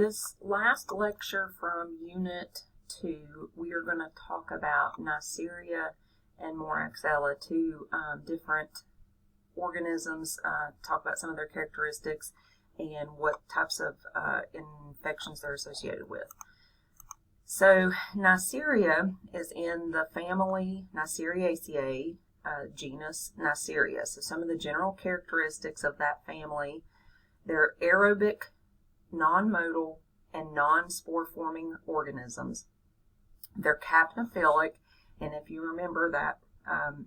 This last lecture from Unit 2, we are going to talk about Neisseria and Moraxella, two different organisms, talk about some of their characteristics and what types of infections they're associated with. So Neisseria is in the family Neisseriaceae, genus Neisseria. So some of the general characteristics of that family, they're aerobic, non-motile, and non-spore-forming organisms. They're capnophilic, and if you remember, that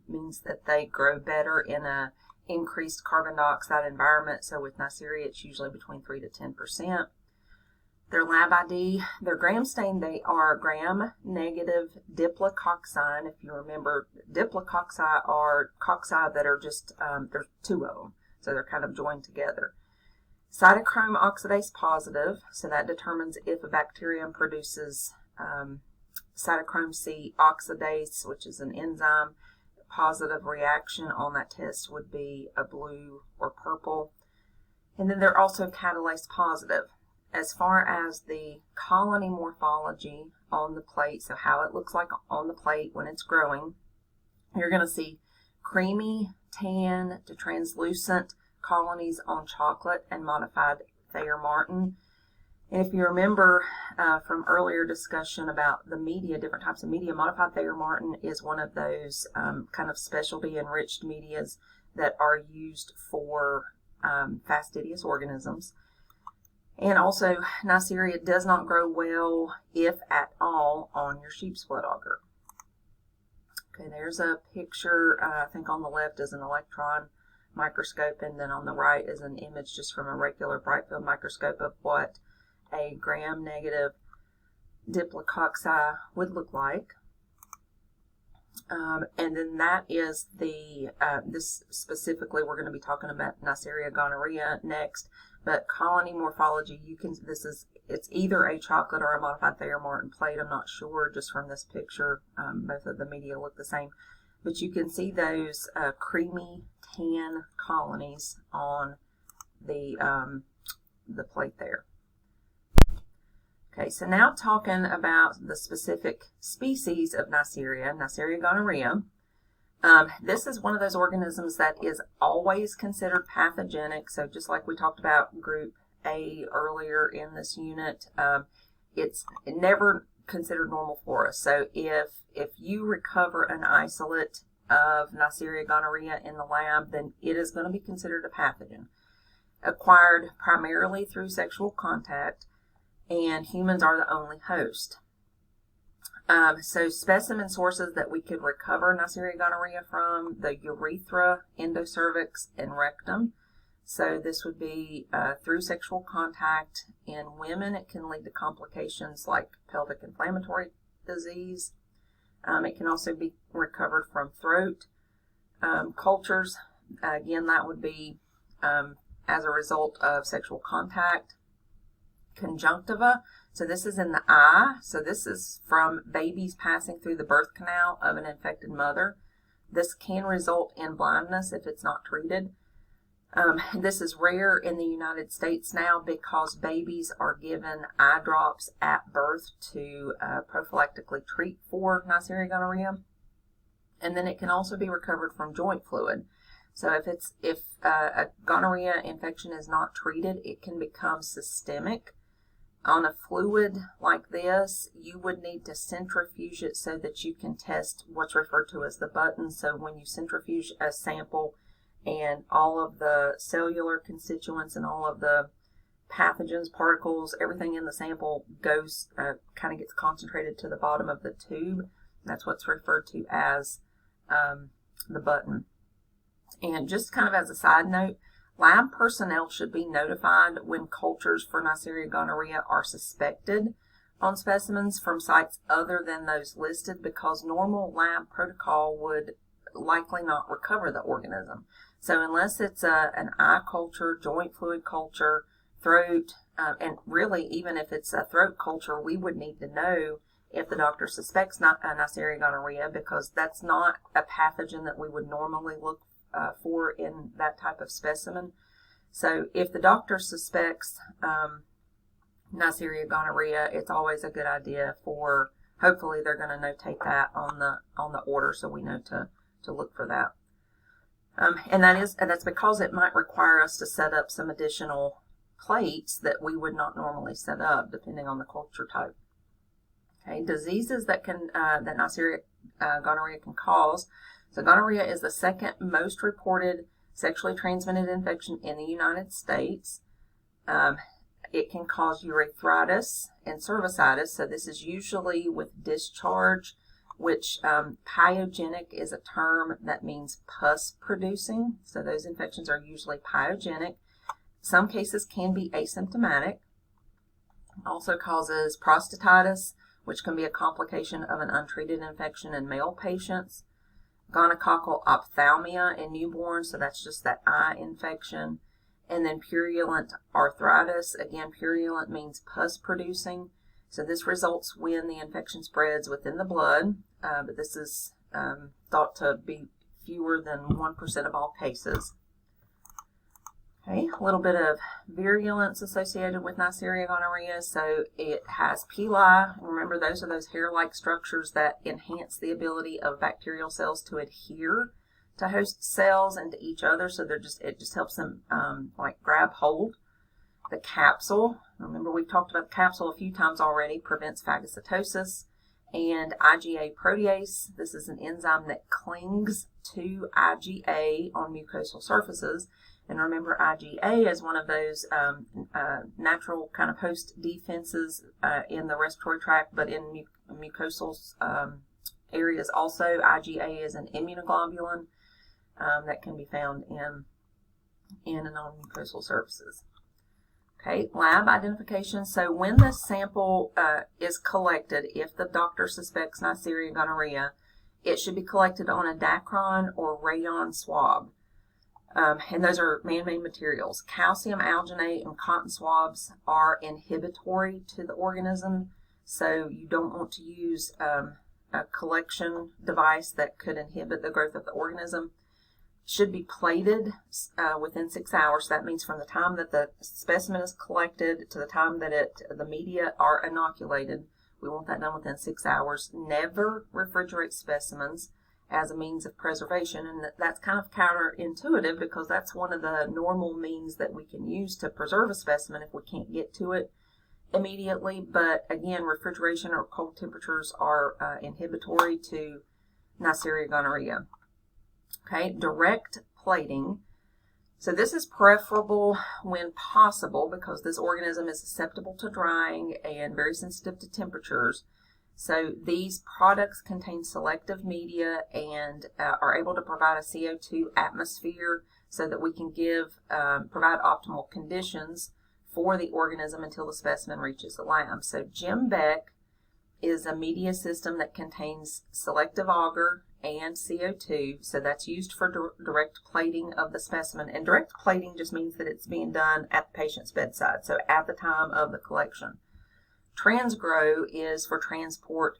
means that they grow better in a increased carbon dioxide environment. So with Neisseria, it's usually between 3 to 10%. Their lab ID, their gram stain, they are gram-negative diplococci. If you remember, diplococci are cocci that are just, there's two of them, so they're kind of joined together. Cytochrome oxidase positive, so that determines if a bacterium produces cytochrome C oxidase, which is an enzyme. Positive reaction on that test would be a blue or purple. And then they're also catalase positive. As far as the colony morphology on the plate, so how it looks like on the plate when it's growing, you're going to see creamy, tan to translucent colonies on chocolate and modified Thayer-Martin. And if you remember from earlier discussion about the media, different types of media, modified Thayer-Martin is one of those kind of specialty enriched medias that are used for fastidious organisms. And also, Neisseria does not grow well, if at all, on your sheep's blood agar. Okay, there's a picture, I think on the left is an electron microscope, and then on the right is an image just from a regular bright field microscope of what a gram-negative diplococci would look like. And then that is the, this specifically, we're going to be talking about Neisseria gonorrhea next, but colony morphology, you can, it's either a chocolate or a modified Thayer-Martin plate, I'm not sure, just from this picture, both of the media look the same, but you can see those creamy tan colonies on the plate there. Okay, so now talking about the specific species of Neisseria, Neisseria gonorrhea. This is one of those organisms that is always considered pathogenic. So just like we talked about group A earlier in this unit, it's never considered normal for us. So if you recover an isolate of Neisseria gonorrhea in the lab, then it is going to be considered a pathogen. Acquired primarily through sexual contact, and humans are the only host. So specimen sources that we could recover Neisseria gonorrhea from, the urethra, endocervix, and rectum. So this would be through sexual contact. In women, it can lead to complications like pelvic inflammatory disease. It can also be recovered from throat cultures. Again, that would be as a result of sexual contact. Conjunctiva, so this is in the eye, so this is from babies passing through the birth canal of an infected mother. This can result in blindness if it's not treated. This is rare in the United States now because babies are given eye drops at birth to prophylactically treat for Neisseria gonorrhea. And then it can also be recovered from joint fluid. So if a gonorrhea infection is not treated, it can become systemic. On a fluid like this, you would need to centrifuge it so that you can test what's referred to as the button. So when you centrifuge a sample and all of the cellular constituents and all of the pathogens, particles, everything in the sample goes, kind of gets concentrated to the bottom of the tube. That's what's referred to as the button. And just kind of as a side note, lab personnel should be notified when cultures for Neisseria gonorrhea are suspected on specimens from sites other than those listed, because normal lab protocol would likely not recover the organism. So unless it's an eye culture, joint fluid culture, throat, and really even if it's a throat culture, we would need to know if the doctor suspects Neisseria gonorrhea, because that's not a pathogen that we would normally look for in that type of specimen. So if the doctor suspects Neisseria gonorrhea, it's always a good idea for, hopefully they're going to notate that on the order so we know to look for that. And that's because it might require us to set up some additional plates that we would not normally set up depending on the culture type. Okay, diseases that Neisseria gonorrhea can cause. So gonorrhea is the second most reported sexually transmitted infection in the United States. It can cause urethritis and cervicitis. So this is usually with discharge, which pyogenic is a term that means pus producing. So those infections are usually pyogenic. Some cases can be asymptomatic. Also causes prostatitis, which can be a complication of an untreated infection in male patients. Gonococcal ophthalmia in newborns, so that's just that eye infection. And then purulent arthritis. Again, purulent means pus producing. So this results when the infection spreads within the blood, but this is thought to be fewer than 1% of all cases. Okay, a little bit of virulence associated with Neisseria gonorrhea. So it has pili. Remember, those are those hair-like structures that enhance the ability of bacterial cells to adhere to host cells and to each other. So it just helps them like grab hold. The capsule, remember we've talked about the capsule a few times already, prevents phagocytosis. And IgA protease, this is an enzyme that clings to IgA on mucosal surfaces. And remember, IgA is one of those natural kind of host defenses in the respiratory tract, but in mucosal areas also. IgA is an immunoglobulin that can be found in and on mucosal surfaces. Okay, lab identification. So when the sample is collected, if the doctor suspects Neisseria gonorrhea, it should be collected on a Dacron or rayon swab. And those are man-made materials. Calcium alginate and cotton swabs are inhibitory to the organism, so you don't want to use a collection device that could inhibit the growth of the organism. Should be plated within 6 hours. That means from the time that the specimen is collected to the time that the media are inoculated. We want that done within 6 hours. Never refrigerate specimens as a means of preservation, and that's kind of counterintuitive because that's one of the normal means that we can use to preserve a specimen if we can't get to it immediately. But again, refrigeration or cold temperatures are inhibitory to Neisseria gonorrhea. Okay, direct plating. So this is preferable when possible because this organism is susceptible to drying and very sensitive to temperatures. So these products contain selective media and are able to provide a CO2 atmosphere so that we can provide optimal conditions for the organism until the specimen reaches the lab. So Gembec is a media system that contains selective agar and CO2. So that's used for direct plating of the specimen. And direct plating just means that it's being done at the patient's bedside, so at the time of the collection. Transgrow is for transport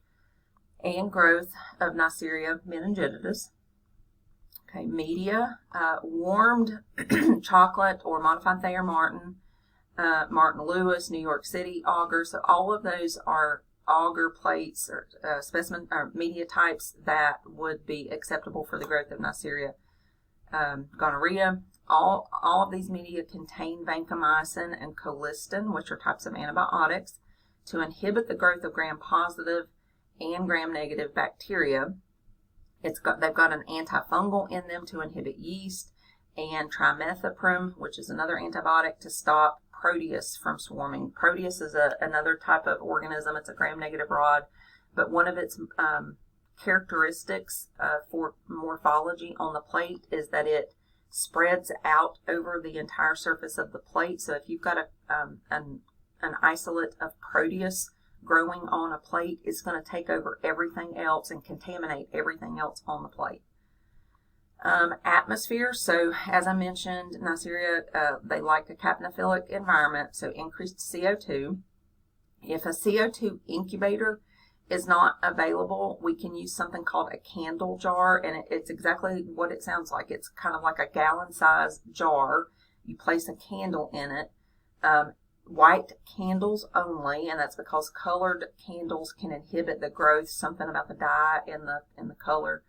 and growth of Neisseria meningitidis. Okay, media, warmed chocolate or modified Thayer Martin, Martin Lewis, New York City agar. So all of those are agar plates or specimen or media types that would be acceptable for the growth of Neisseria gonorrhea. All of these media contain vancomycin and colistin, which are types of antibiotics, to inhibit the growth of gram-positive and gram-negative bacteria. They've got an antifungal in them to inhibit yeast, and trimethoprim, which is another antibiotic to stop Proteus from swarming. Proteus is another type of organism. It's a gram-negative rod, but one of its characteristics for morphology on the plate is that it spreads out over the entire surface of the plate. So if you've got an isolate of Proteus growing on a plate, it's going to take over everything else and contaminate everything else on the plate. Atmosphere. So as I mentioned, Neisseria, they like a capnophilic environment, so increased CO2. If a CO2 incubator is not available, we can use something called a candle jar, and it's exactly what it sounds like. It's kind of like a gallon-sized jar. You place a candle in it. white candles only, and that's because colored candles can inhibit the growth, something about the dye in the color.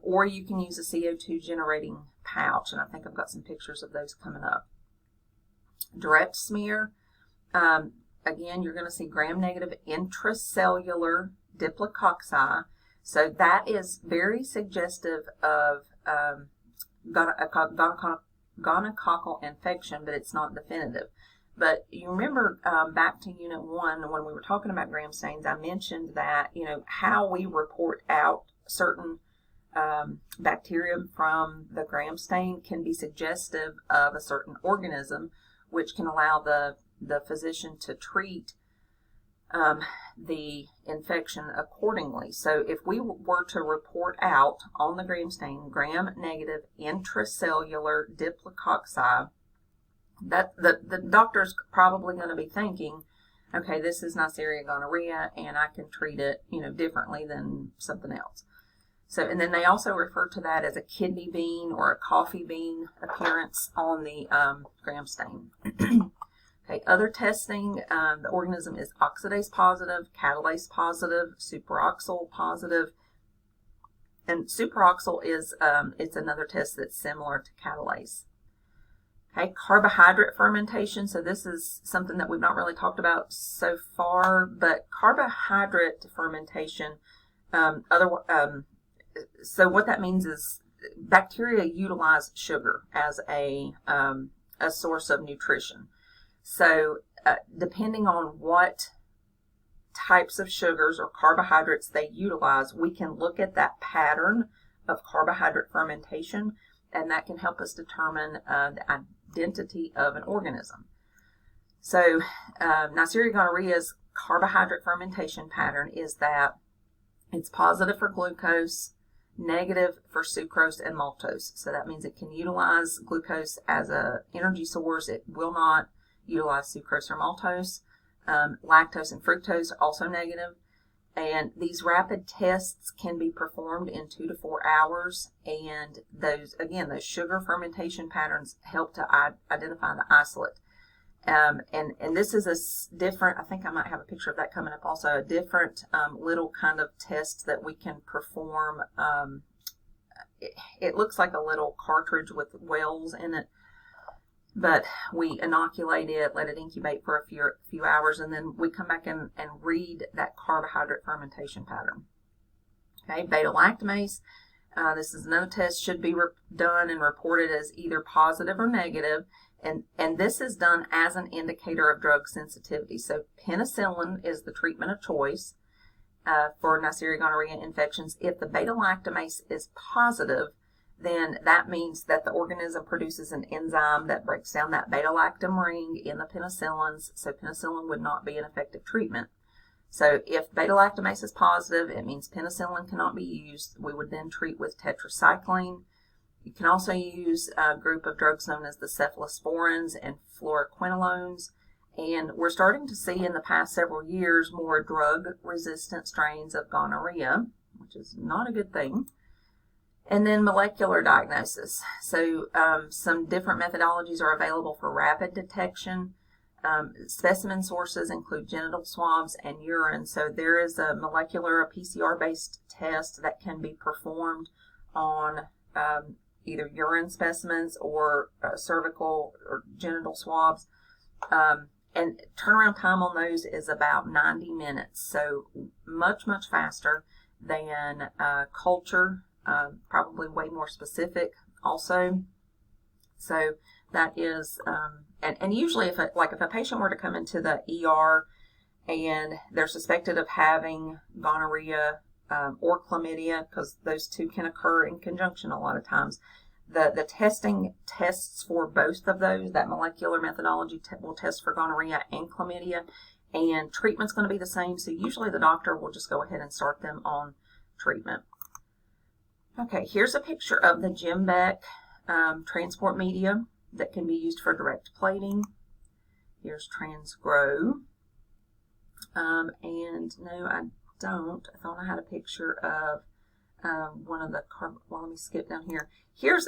Or you can use a CO2 generating pouch, and I think I've got some pictures of those coming up. Direct smear, again, you're going to see gram-negative intracellular diplococci. So that is very suggestive of gonococcal infection, but it's not definitive. But you remember back to Unit 1 when we were talking about gram stains, I mentioned that, how we report out certain bacteria from the gram stain can be suggestive of a certain organism, which can allow the physician to treat the infection accordingly. So if we were to report out on the gram stain gram-negative intracellular diplococci, that the doctor's probably going to be thinking, okay, this is Neisseria gonorrhea, and I can treat it, differently than something else. So, and then they also refer to that as a kidney bean or a coffee bean appearance on the gram stain. Okay, other testing, the organism is oxidase positive, catalase positive, superoxal positive, and superoxal is it's another test that's similar to catalase. Okay, carbohydrate fermentation. So this is something that we've not really talked about so far, but carbohydrate fermentation, so what that means is bacteria utilize sugar as a source of nutrition. So depending on what types of sugars or carbohydrates they utilize, we can look at that pattern of carbohydrate fermentation, and that can help us determine the identity of an organism. So Neisseria gonorrhea's carbohydrate fermentation pattern is that it's positive for glucose, negative for sucrose and maltose. So that means it can utilize glucose as an energy source. It will not utilize sucrose or maltose. Lactose and fructose are also negative. And these rapid tests can be performed in 2 to 4 hours. And those sugar fermentation patterns help to identify the isolate. And this is a different, I think I might have a picture of that coming up also, a different little kind of test that we can perform. It looks like a little cartridge with wells in it, but we inoculate it, let it incubate for a few hours, and then we come back and read that carbohydrate fermentation pattern. Okay, beta-lactamase. This is another test, should be done and reported as either positive or negative. And this is done as an indicator of drug sensitivity. So penicillin is the treatment of choice for Neisseria gonorrhea infections. If the beta-lactamase is positive, then that means that the organism produces an enzyme that breaks down that beta-lactam ring in the penicillins, so penicillin would not be an effective treatment. So if beta-lactamase is positive, it means penicillin cannot be used. We would then treat with tetracycline. You can also use a group of drugs known as the cephalosporins and fluoroquinolones. And we're starting to see in the past several years more drug-resistant strains of gonorrhea, which is not a good thing. And then molecular diagnosis. So some different methodologies are available for rapid detection. Specimen sources include genital swabs and urine. So there is a PCR-based test that can be performed on either urine specimens or cervical or genital swabs. And turnaround time on those is about 90 minutes. So much, much faster than culture, probably way more specific also. So that is, and usually if a patient were to come into the ER and they're suspected of having gonorrhea or chlamydia, because those two can occur in conjunction a lot of times, the testing tests for both of those. That molecular methodology will test for gonorrhea and chlamydia, and treatment's going to be the same. So usually the doctor will just go ahead and start them on treatment. Okay, here's a picture of the Gembeck transport media that can be used for direct plating. Here's Transgrow. And no, I don't. I thought I had a picture of one of the well, let me skip down here. Here's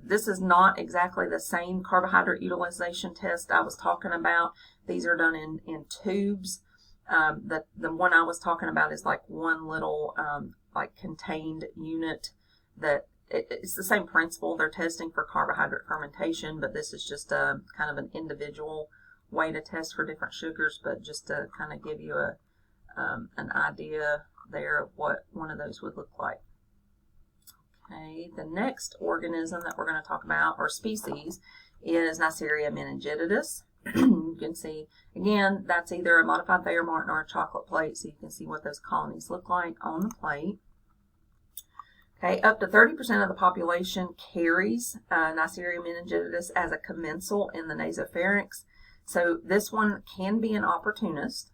this is not exactly the same carbohydrate utilization test I was talking about. These are done in tubes. The one I was talking about is like one little like contained unit that it's the same principle. They're testing for carbohydrate fermentation, but this is just a kind of an individual way to test for different sugars, but just to kind of give you an idea there of what one of those would look like. Okay, the next organism that we're going to talk about, or species, is Neisseria meningitidis. You can see, again, that's either a modified Thayer Martin or a chocolate plate, so you can see what those colonies look like on the plate. Okay, up to 30% of the population carries Neisseria meningitidis as a commensal in the nasopharynx. So this one can be an opportunist.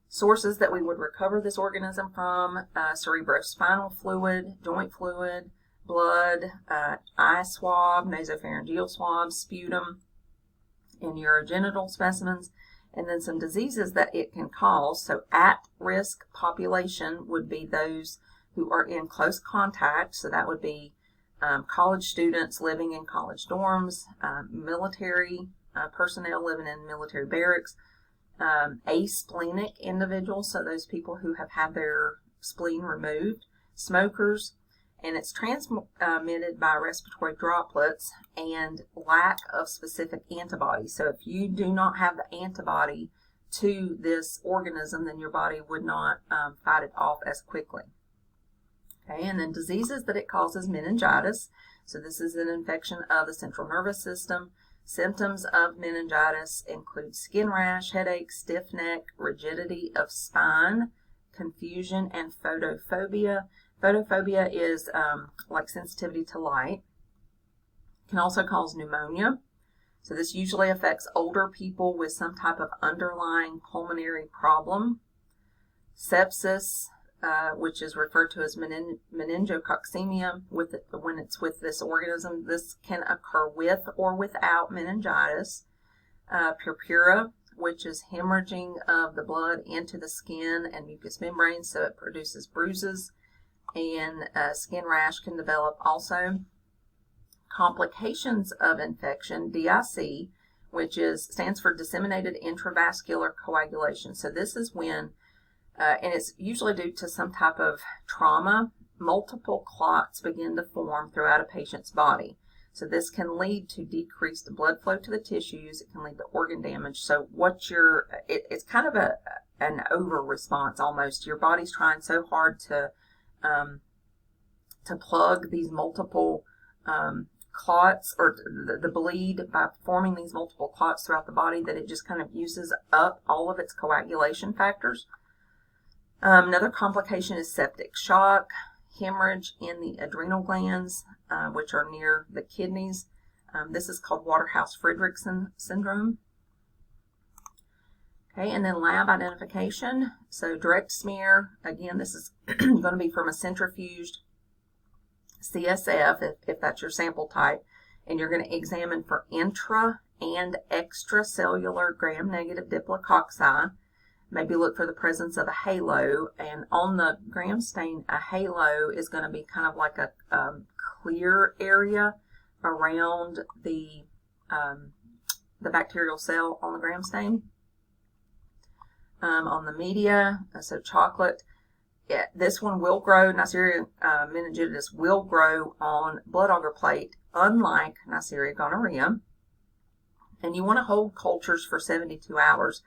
Sources that we would recover this organism from: cerebrospinal fluid, joint fluid, blood, eye swab, nasopharyngeal swab, sputum, and urogenital specimens, and then some diseases that it can cause. So at-risk population would be those who are in close contact. So that would be college students living in college dorms, military personnel living in military barracks, asplenic individuals, so those people who have had their spleen removed, smokers, and it's transmitted by respiratory droplets and lack of specific antibodies. So if you do not have the antibody to this organism, then your body would not fight it off as quickly. Okay, and then diseases that it causes: meningitis. So this is an infection of the central nervous system. Symptoms of meningitis include skin rash, headache, stiff neck, rigidity of spine, confusion, and photophobia. Photophobia is like sensitivity to light. It can also cause pneumonia. So this usually affects older people with some type of underlying pulmonary problem. Sepsis, which is referred to as meningococcemia, when it's with this organism. This can occur with or without meningitis. Purpura, which is hemorrhaging of the blood into the skin and mucous membranes, so it produces bruises, and skin rash can develop also. Complications of infection: DIC, which stands for disseminated intravascular coagulation. So this is when and it's usually due to some type of trauma, multiple clots begin to form throughout a patient's body. So this can lead to decreased blood flow to the tissues. It can lead to organ damage. So it's kind of an over response almost. Your body's trying so hard to plug these multiple clots, or the bleed, by forming these multiple clots throughout the body, that it just kind of uses up all of its coagulation factors. Another complication is septic shock, hemorrhage in the adrenal glands, which are near the kidneys. This is called Waterhouse-Friderichsen syndrome. Okay, and then lab identification. So direct smear, again, this is going to be from a centrifuged CSF, if that's your sample type, and you're going to examine for intra and extracellular gram-negative diplococci. Maybe look for the presence of a halo, and on the gram stain, a halo is going to be kind of like a clear area around the bacterial cell on the gram stain. On the media, so chocolate, this one will grow. Neisseria meningitidis will grow on blood agar plate, unlike Neisseria gonorrhea. And you want to hold cultures for 72 hours.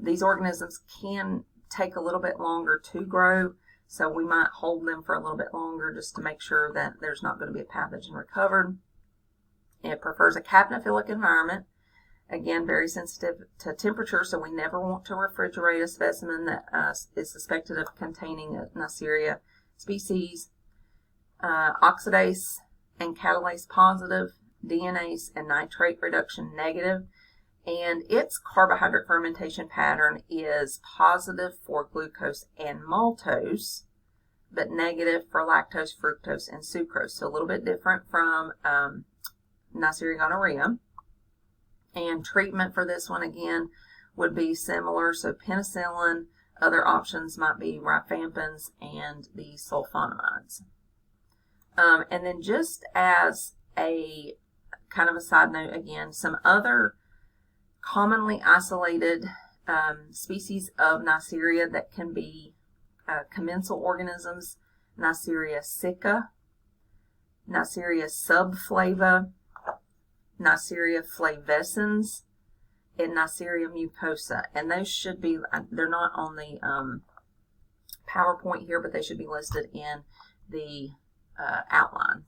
These organisms can take a little bit longer to grow, so we might hold them for a little bit longer just to make sure that there's not going to be a pathogen recovered. It prefers a capnophilic environment. Again, very sensitive to temperature, so we never want to refrigerate a specimen that is suspected of containing a Neisseria species. Oxidase and catalase positive, DNase and nitrate reduction negative. And its carbohydrate fermentation pattern is positive for glucose and maltose, but negative for lactose, fructose, and sucrose. So a little bit different from Neisseria gonorrhea. And treatment for this one, again, would be similar. So penicillin, Other options might be rifampins and the sulfonamides. And then just as a kind of a side note again, some other commonly isolated species of Neisseria that can be commensal organisms: Neisseria sicca, Neisseria subflava, Neisseria flavescens, and Neisseria mucosa. And those should be, they're not on the PowerPoint here, but they should be listed in the outline.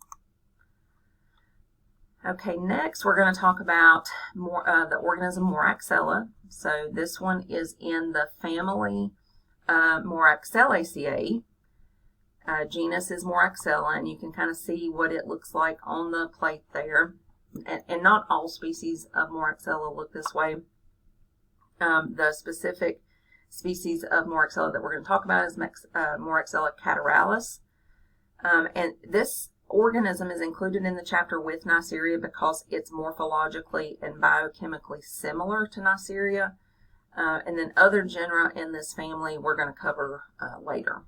Okay, next we're going to talk about the organism Moraxella. So this one is in the family Moraxellaceae. Genus is Moraxella, and you can kind of see what it looks like on the plate there. And not all species of Moraxella look this way. The specific species of Moraxella that we're going to talk about is Moraxella cataralis. And this organism is included in the chapter with Neisseria because it's morphologically and biochemically similar to Neisseria. And then other genera in this family we're going to cover later.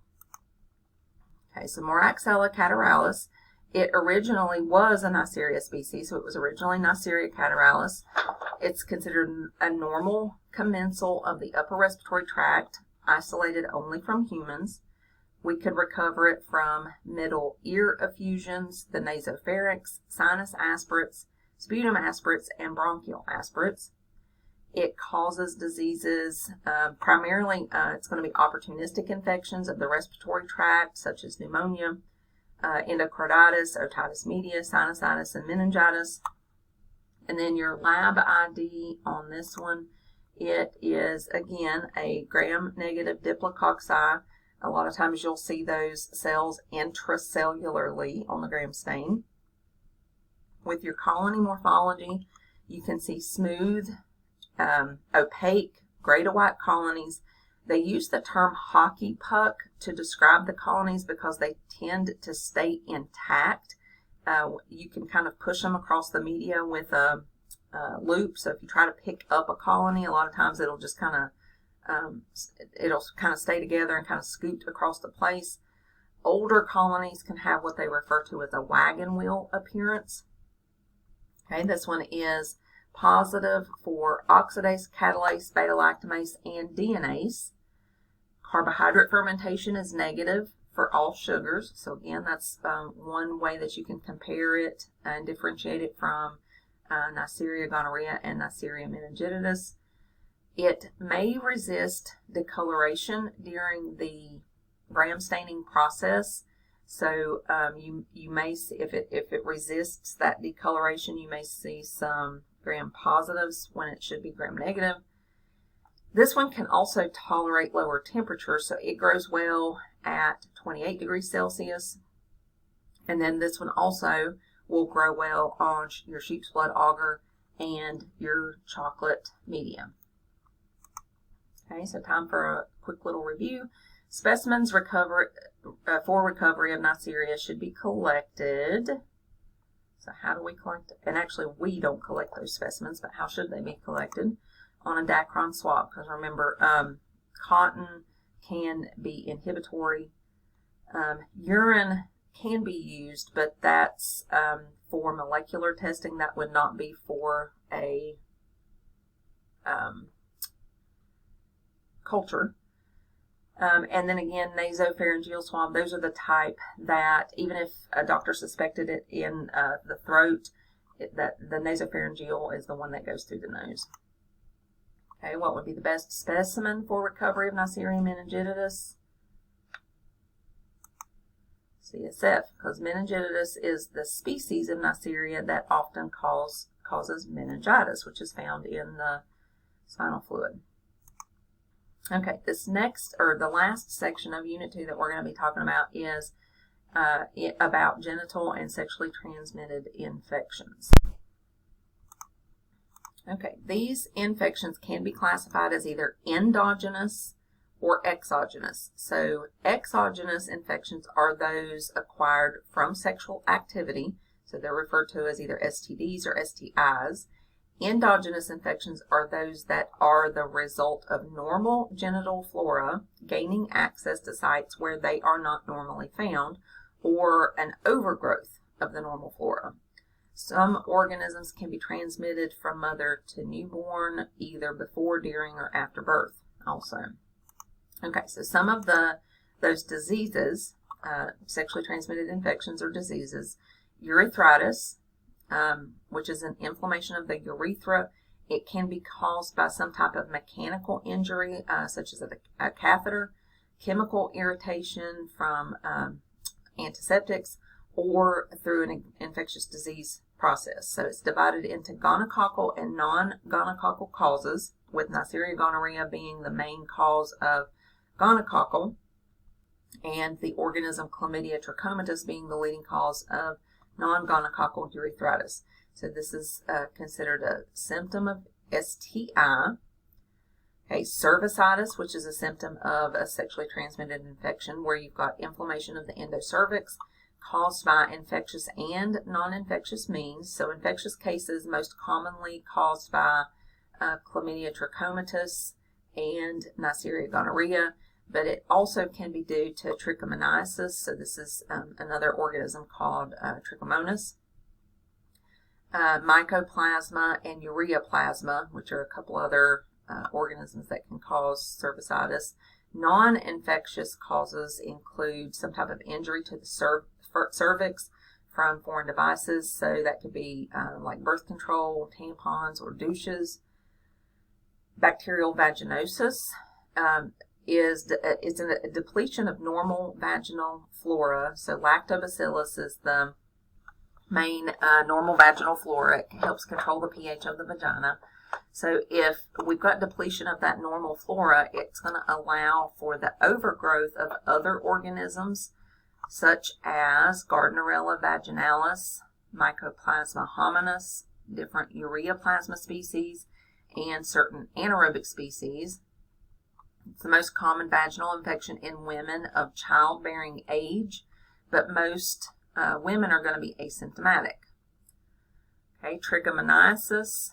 Okay, so Moraxella cataralis, it originally was a Neisseria species, so it was originally Neisseria cataralis. It's considered a normal commensal of the upper respiratory tract, isolated only from humans. We could recover it from middle ear effusions, the nasopharynx, sinus aspirates, sputum aspirates, and bronchial aspirates. It causes diseases, primarily it's going to be opportunistic infections of the respiratory tract, such as pneumonia, endocarditis, otitis media, sinusitis, and meningitis. And then your lab ID on this one, it is, again, a gram-negative diplococci. A lot of times you'll see those cells intracellularly on the gram stain. With your colony morphology, you can see smooth, opaque, gray to white colonies. They use the term hockey puck to describe the colonies because they tend to stay intact. You can kind of push them across the media with a loop. So if you try to pick up a colony, a lot of times it'll just kind of stay together and kind of scoot across the place. Older colonies can have what they refer to as a wagon wheel appearance. Okay, this one is positive for oxidase, catalase, beta-lactamase, and DNase. Carbohydrate fermentation is negative for all sugars. So again, that's one way that you can compare it and differentiate it from Neisseria gonorrhea and Neisseria meningitidis. It may resist discoloration during the gram staining process. So you may see, if it resists that discoloration, you may see some gram positives when it should be gram negative. This one can also tolerate lower temperatures, so it grows well at 28 degrees Celsius. And then this one also will grow well on your sheep's blood agar and your chocolate medium. Okay, so time for a quick little review. Specimens for recovery of Neisseria should be collected. So how do we collect it? And actually, we don't collect those specimens, but how should they be collected? On a Dacron swab, because remember, cotton can be inhibitory. Urine can be used, but that's for molecular testing. That would not be for a culture. And then again, nasopharyngeal swab, those are the type that even if a doctor suspected it in the throat, that the nasopharyngeal is the one that goes through the nose. Okay, what would be the best specimen for recovery of Neisseria meningitidis? CSF, because meningitidis is the species of Neisseria that often causes meningitis, which is found in the spinal fluid. Okay, this next, or the last section of Unit 2 that we're going to be talking about is about genital and sexually transmitted infections. Okay, these infections can be classified as either endogenous or exogenous. So exogenous infections are those acquired from sexual activity. So they're referred to as either STDs or STIs. Endogenous infections are those that are the result of normal genital flora gaining access to sites where they are not normally found, or an overgrowth of the normal flora. Some organisms can be transmitted from mother to newborn, either before, during, or after birth also. Okay, so some of those diseases, sexually transmitted infections or diseases, urethritis, which is an inflammation of the urethra. It can be caused by some type of mechanical injury, such as a catheter, chemical irritation from antiseptics, or through an infectious disease process. So it's divided into gonococcal and non-gonococcal causes, with Neisseria gonorrhea being the main cause of gonococcal, and the organism Chlamydia trachomatis being the leading cause of non-gonococcal urethritis. So this is considered a symptom of STI. Okay, cervicitis, which is a symptom of a sexually transmitted infection, where you've got inflammation of the endocervix caused by infectious and non-infectious means. So infectious cases most commonly caused by Chlamydia trachomatis and Neisseria gonorrhea, but it also can be due to trichomoniasis. So this is another organism called Trichomonas. Mycoplasma and ureaplasma, which are a couple other organisms that can cause cervicitis. Non-infectious causes include some type of injury to the cervix from foreign devices. So that could be like birth control, tampons, or douches. Bacterial vaginosis is a depletion of normal vaginal flora. So lactobacillus is the main normal vaginal flora. It helps control the pH of the vagina. So if we've got depletion of that normal flora, it's going to allow for the overgrowth of other organisms, such as Gardnerella vaginalis, Mycoplasma hominis, different ureaplasma species, and certain anaerobic species. It's the most common vaginal infection in women of childbearing age, but most women are going to be asymptomatic. Okay, trichomoniasis.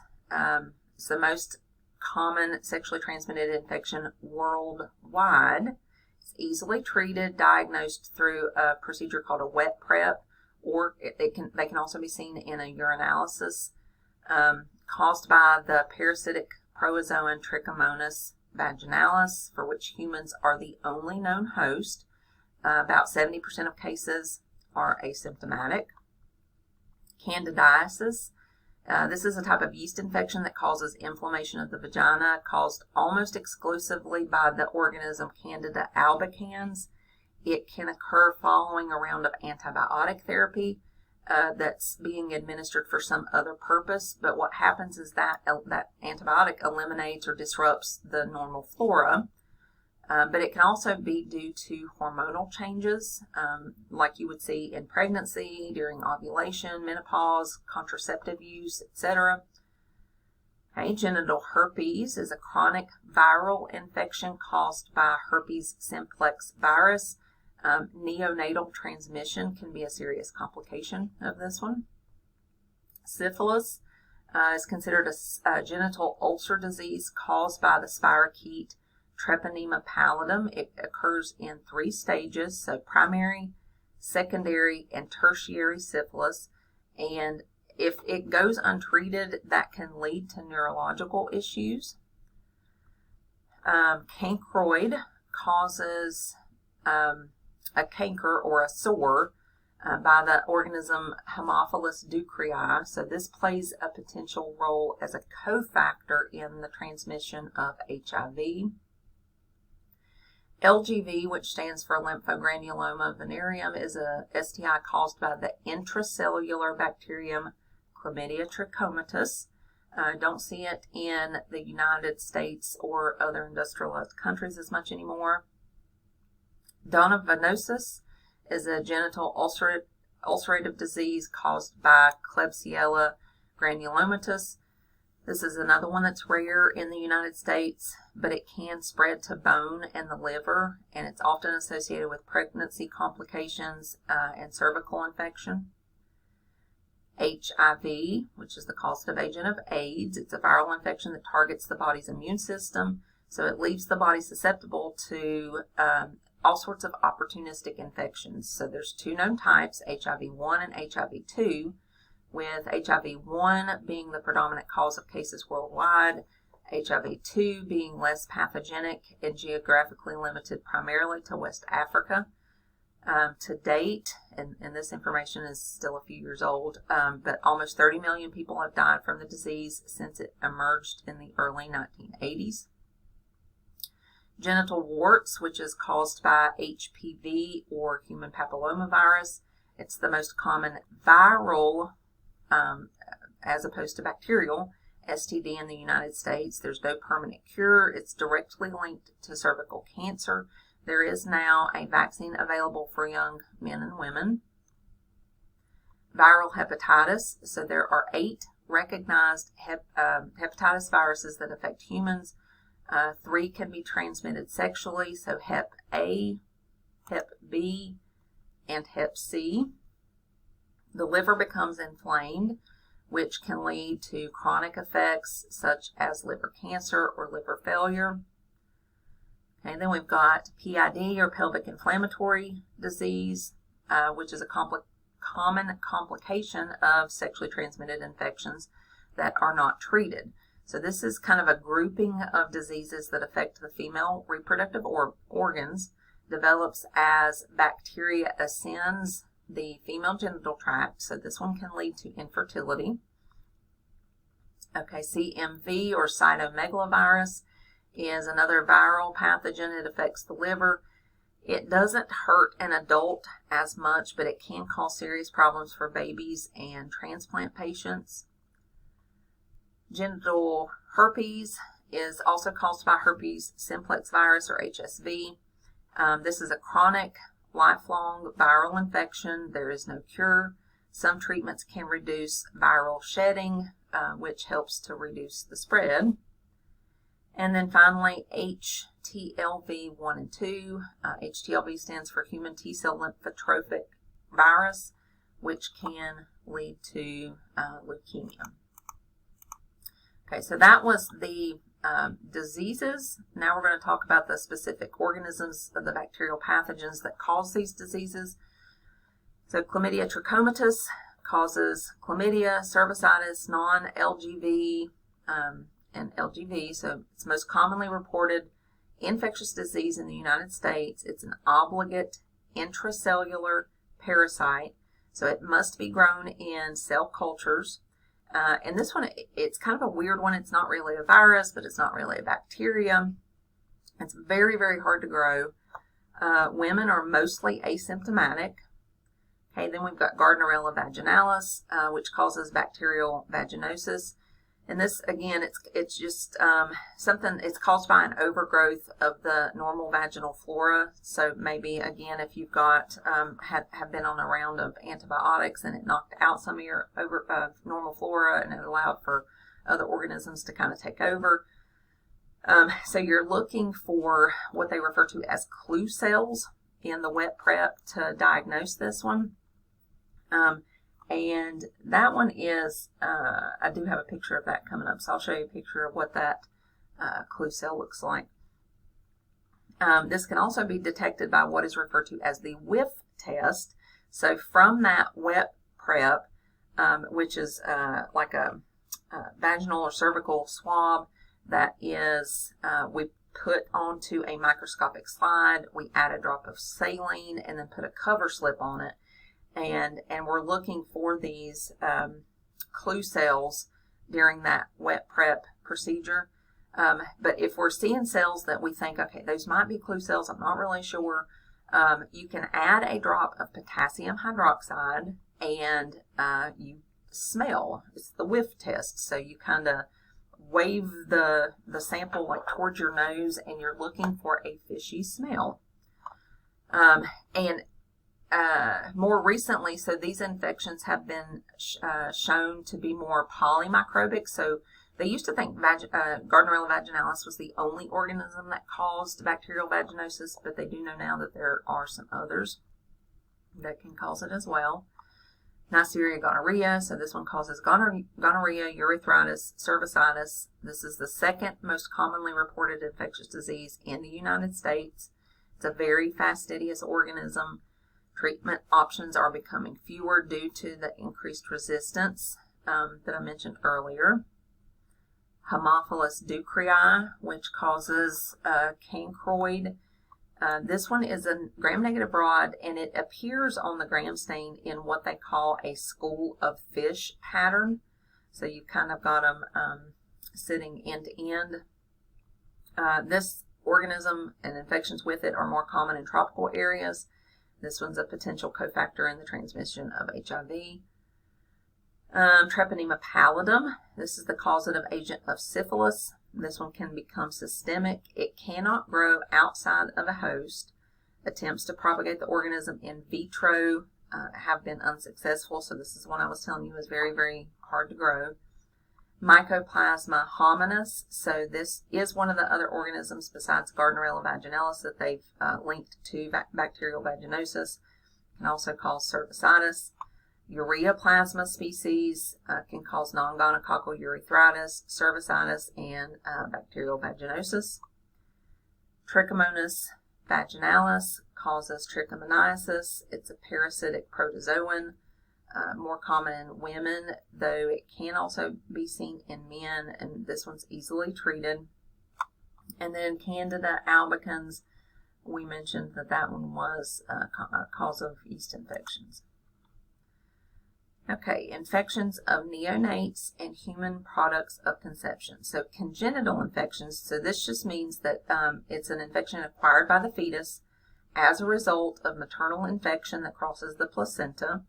It's the most common sexually transmitted infection worldwide. It's easily treated, diagnosed through a procedure called a wet prep, or they can also be seen in a urinalysis, caused by the parasitic protozoan Trichomonas vaginalis, for which humans are the only known host. About 70% of cases are asymptomatic. Candidiasis. This is a type of yeast infection that causes inflammation of the vagina, caused almost exclusively by the organism Candida albicans. It can occur following a round of antibiotic therapy that's being administered for some other purpose. But what happens is that antibiotic eliminates or disrupts the normal flora. But it can also be due to hormonal changes, like you would see in pregnancy, during ovulation, menopause, contraceptive use, etc. Okay, genital herpes is a chronic viral infection caused by herpes simplex virus. Neonatal transmission can be a serious complication of this one. Syphilis is considered a genital ulcer disease caused by the spirochete Treponema pallidum. It occurs in 3 stages, so primary, secondary, and tertiary syphilis. And if it goes untreated, that can lead to neurological issues. Cancroid causes a canker or a sore by the organism Haemophilus ducreyi. So this plays a potential role as a cofactor in the transmission of HIV. LGV, which stands for lymphogranuloma venereum, is a STI caused by the intracellular bacterium Chlamydia trachomatis. Don't see it in the United States or other industrialized countries as much anymore. Donovanosis is a genital ulcerative disease caused by Klebsiella granulomatous. This is another one that's rare in the United States, but it can spread to bone and the liver, and it's often associated with pregnancy complications and cervical infection. HIV, which is the causative agent of AIDS. It's a viral infection that targets the body's immune system, so it leaves the body susceptible to all sorts of opportunistic infections. So there's two known types, HIV-1 and HIV-2, with HIV-1 being the predominant cause of cases worldwide, HIV-2 being less pathogenic and geographically limited primarily to West Africa. To date, and this information is still a few years old, but almost 30 million people have died from the disease since it emerged in the early 1980s. Genital warts, which is caused by HPV or human papillomavirus. It's the most common viral, as opposed to bacterial, STD in the United States. There's no permanent cure. It's directly linked to cervical cancer. There is now a vaccine available for young men and women. Viral hepatitis. So there are 8 recognized hepatitis viruses that affect humans. 3 can be transmitted sexually. So Hep A, Hep B, and Hep C. The liver becomes inflamed, which can lead to chronic effects such as liver cancer or liver failure. Okay, then we've got PID, or pelvic inflammatory disease, which is a common complication of sexually transmitted infections that are not treated. So this is kind of a grouping of diseases that affect the female reproductive organs, develops as bacteria ascends the female genital tract. So this one can lead to infertility. Okay, CMV, or cytomegalovirus, is another viral pathogen. It affects the liver. It doesn't hurt an adult as much, but it can cause serious problems for babies and transplant patients. Genital herpes is also caused by herpes simplex virus, or HSV. This is a chronic, lifelong viral infection. There is no cure. Some treatments can reduce viral shedding, which helps to reduce the spread. And then finally, HTLV 1 and 2. HTLV stands for human T-cell lymphotrophic virus, which can lead to leukemia. Okay, so that was the diseases. Now we're going to talk about the specific organisms of the bacterial pathogens that cause these diseases. So Chlamydia trachomatis causes chlamydia, cervicitis, non-LGV, and LGV. So it's most commonly reported infectious disease in the United States. It's an obligate intracellular parasite, so it must be grown in cell cultures. And this one, it's kind of a weird one. It's not really a virus, but it's not really a bacteria. It's very, very hard to grow. Women are mostly asymptomatic. Okay, then we've got Gardnerella vaginalis, which causes bacterial vaginosis. And this, again, it's just something, it's caused by an overgrowth of the normal vaginal flora. So maybe, again, if you've got, have been on a round of antibiotics and it knocked out some of your normal flora and it allowed for other organisms to kind of take over. So you're looking for what they refer to as clue cells in the wet prep to diagnose this one. And that one is, I do have a picture of that coming up, so I'll show you a picture of what that clue cell looks like. This can also be detected by what is referred to as the whiff test. So from that wet prep, which is like a vaginal or cervical swab that is, we put onto a microscopic slide, we add a drop of saline and then put a cover slip on it. And we're looking for these clue cells during that wet prep procedure. But if we're seeing cells that we think, okay, those might be clue cells, I'm not really sure, you can add a drop of potassium hydroxide and you smell. It's the whiff test. So you kind of wave the sample like towards your nose and you're looking for a fishy smell. More recently, so these infections have been shown to be more polymicrobic. So they used to think Gardnerella vaginalis was the only organism that caused bacterial vaginosis, but they do know now that there are some others that can cause it as well. Neisseria gonorrhea, so this one causes gonorrhea, urethritis, cervicitis. This is the second most commonly reported infectious disease in the United States. It's a very fastidious organism. Treatment options are becoming fewer due to the increased resistance that I mentioned earlier. Haemophilus ducreyi, which causes cancroid. This one is a gram-negative rod, and it appears on the gram stain in what they call a school of fish pattern. So you've kind of got them sitting end to end. This organism and infections with it are more common in tropical areas. This one's a potential cofactor in the transmission of HIV. Treponema pallidum. This is the causative agent of syphilis. This one can become systemic. It cannot grow outside of a host. Attempts to propagate the organism in vitro have been unsuccessful. So this is one I was telling you is very, very hard to grow. Mycoplasma hominis. So this is one of the other organisms besides Gardnerella vaginalis that they've linked to bacterial vaginosis. Can also cause cervicitis. Ureaplasma species can cause non-gonococcal urethritis, cervicitis, and bacterial vaginosis. Trichomonas vaginalis causes trichomoniasis. It's a parasitic protozoan, more common in women, though it can also be seen in men, and this one's easily treated. And then Candida albicans, we mentioned that one was a cause of yeast infections. Okay, infections of neonates and human products of conception. So congenital infections, so this just means that it's an infection acquired by the fetus as a result of maternal infection that crosses the placenta.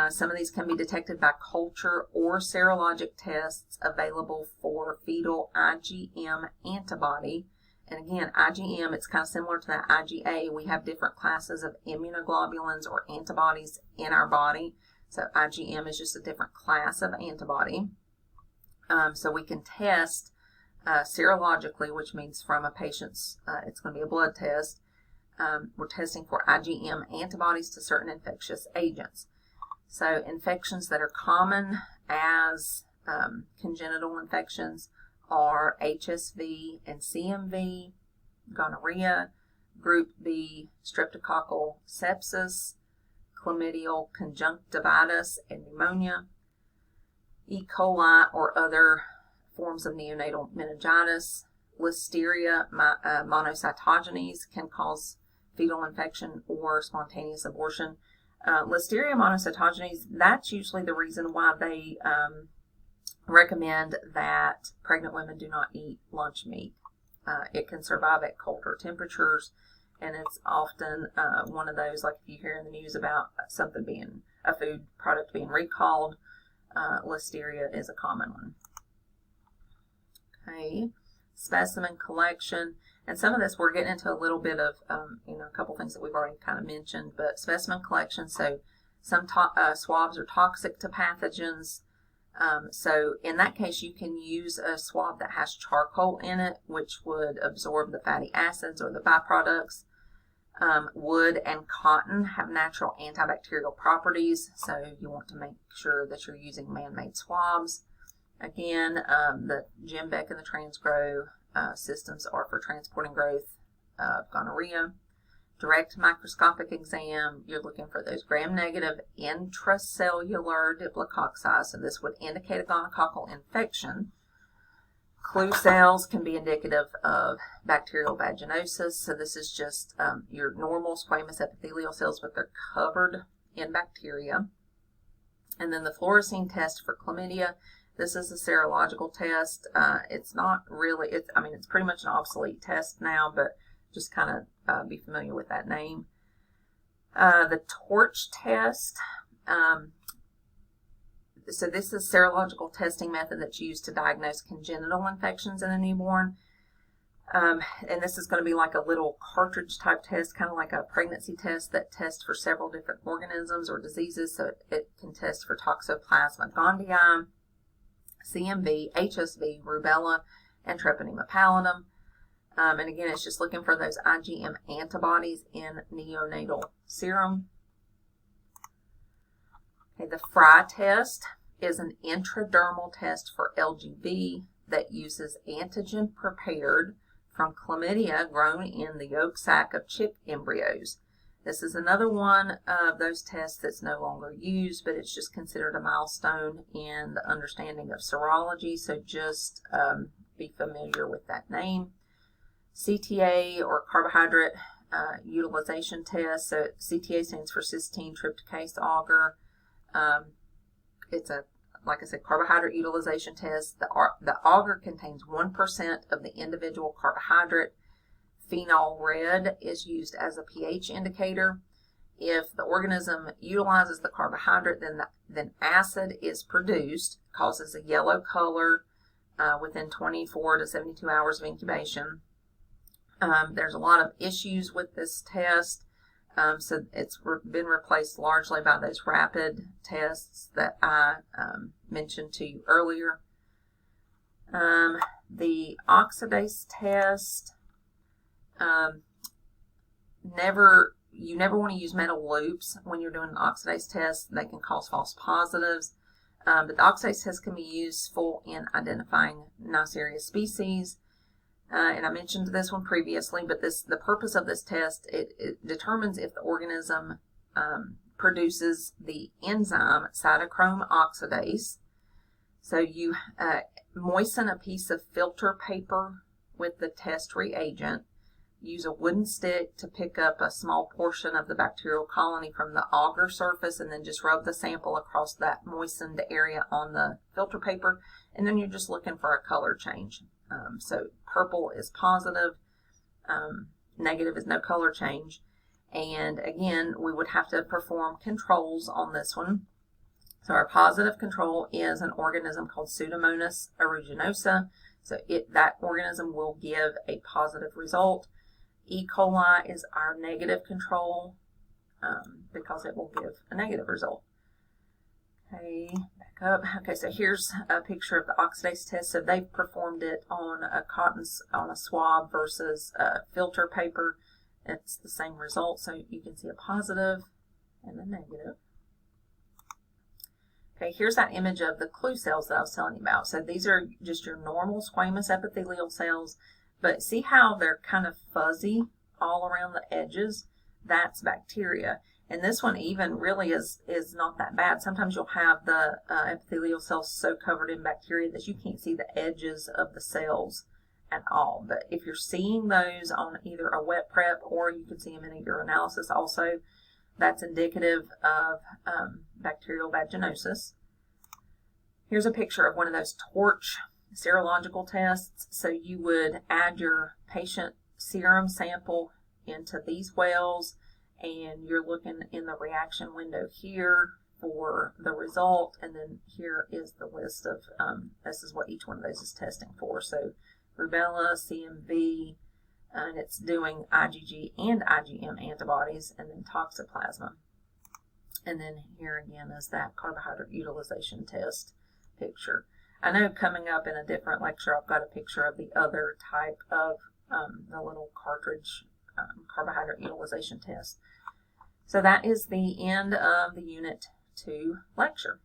Some of these can be detected by culture or serologic tests available for fetal IgM antibody. And again, IgM, it's kind of similar to that IgA. We have different classes of immunoglobulins or antibodies in our body. So IgM is just a different class of antibody. So we can test serologically, which means from a patient's, it's going to be a blood test. We're testing for IgM antibodies to certain infectious agents. So infections that are common as congenital infections are HSV and CMV, gonorrhea, group B, streptococcal sepsis, chlamydial conjunctivitis and pneumonia, E. coli or other forms of neonatal meningitis, Listeria monocytogenes can cause fetal infection or spontaneous abortion. Listeria monocytogenes, that's usually the reason why they recommend that pregnant women do not eat lunch meat. It can survive at colder temperatures. And it's often one of those, like if you hear in the news about something being, a food product being recalled, Listeria is a common one. Okay, specimen collection. And some of this we're getting into a little bit of, a couple things that we've already kind of mentioned, but specimen collection, so some swabs are toxic to pathogens. So in that case, you can use a swab that has charcoal in it, which would absorb the fatty acids or the byproducts. Wood and cotton have natural antibacterial properties, so you want to make sure that you're using man-made swabs. Again, the Gembec and the Transgrow systems are for transporting growth of gonorrhea. Direct microscopic exam, you're looking for those gram-negative intracellular diplococci, so this would indicate a gonococcal infection. Clue cells can be indicative of bacterial vaginosis, so this is just your normal squamous epithelial cells, but they're covered in bacteria. And then the fluorescein test for chlamydia, this is a serological test. It's not really, it's pretty much an obsolete test now, but just kind of be familiar with that name. The torch test, so this is a serological testing method that's used to diagnose congenital infections in a newborn. And this is going to be like a little cartridge type test, kind of like a pregnancy test that tests for several different organisms or diseases. So it can test for Toxoplasma gondii, CMV, HSV, rubella, and Treponema pallidum. And again, it's just looking for those IgM antibodies in neonatal serum. Okay, the Fry test is an intradermal test for LGV that uses antigen prepared from chlamydia grown in the yolk sac of chip embryos. This is another one of those tests that's no longer used, but it's just considered a milestone in the understanding of serology, so just be familiar with that name. CTA, or carbohydrate utilization test. So CTA stands for cysteine tryptase agar. It's a, like I said, carbohydrate utilization test. The agar contains 1% of the individual carbohydrate. Phenol red is used as a pH indicator. If the organism utilizes the carbohydrate, then acid is produced, causes a yellow color within 24 to 72 hours of incubation. There's a lot of issues with this test, so it's been replaced largely by those rapid tests that I mentioned to you earlier. The oxidase test, you never want to use metal loops when you're doing an oxidase test. They can cause false positives. But the oxidase test can be useful in identifying Neisseria species. And I mentioned this one previously, but the purpose of this test, it determines if the organism produces the enzyme cytochrome oxidase. So you moisten a piece of filter paper with the test reagent. Use a wooden stick to pick up a small portion of the bacterial colony from the agar surface, and then just rub the sample across that moistened area on the filter paper, and then you're just looking for a color change. So purple is positive, negative is no color change, and again, we would have to perform controls on this one. So our positive control is an organism called Pseudomonas aeruginosa, so that organism will give a positive result. E. coli is our negative control because it will give a negative result. Okay, back up. Okay, so here's a picture of the oxidase test. So they've performed it on a swab versus filter paper. It's the same result, so you can see a positive and a negative. Okay, here's that image of the clue cells that I was telling you about. So these are just your normal squamous epithelial cells. But see how they're kind of fuzzy all around the edges? That's bacteria. And this one even really is not that bad. Sometimes you'll have the epithelial cells so covered in bacteria that you can't see the edges of the cells at all. But if you're seeing those on either a wet prep or you can see them in a urinalysis also, that's indicative of bacterial vaginosis. Here's a picture of one of those torch serological tests. So you would add your patient serum sample into these wells, and you're looking in the reaction window here for the result, and then here is the list of this is what each one of those is testing for. So rubella, CMV, and it's doing IgG and IgM antibodies, and then toxoplasma. And then here again is that carbohydrate utilization test picture. I know coming up in a different lecture, I've got a picture of the other type of the little cartridge carbohydrate utilization test. So that is the end of the Unit 2 lecture.